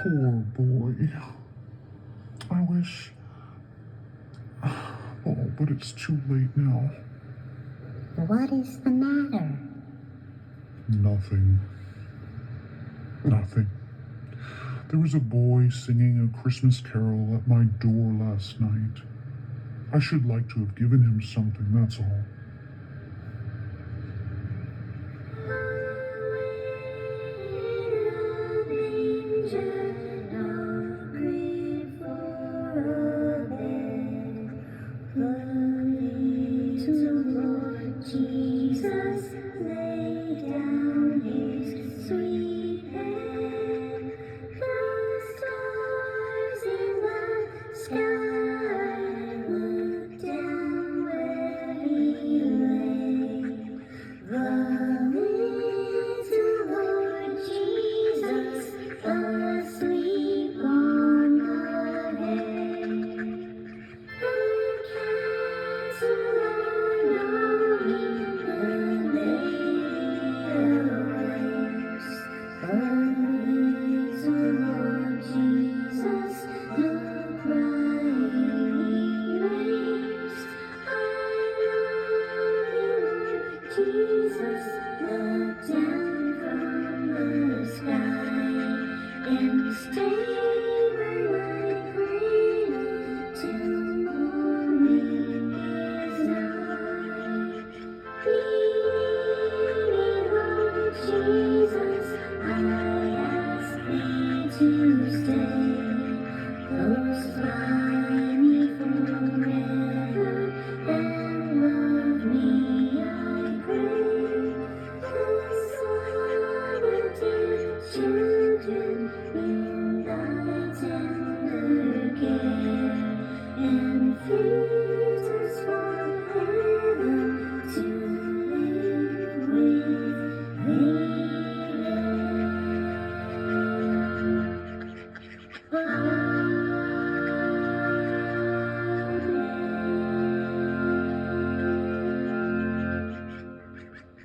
Poor boy. I wish. Oh, but it's too late now. What is the matter? Nothing. Nothing. There was a boy singing a Christmas carol at my door last night. I should like to have given him something, that's all. Jesus laid down his sweet head. The stars in the sky looked down where he lay. The little Lord Jesus asleep on the hay. The cats are gnawing the baby awakes. The little Lord Jesus no crying makes. I love you, Lord Jesus. Look down from the sky and stay by my cradle till morning is nigh. Lead me, Lord Jesus, I ask thee to stay.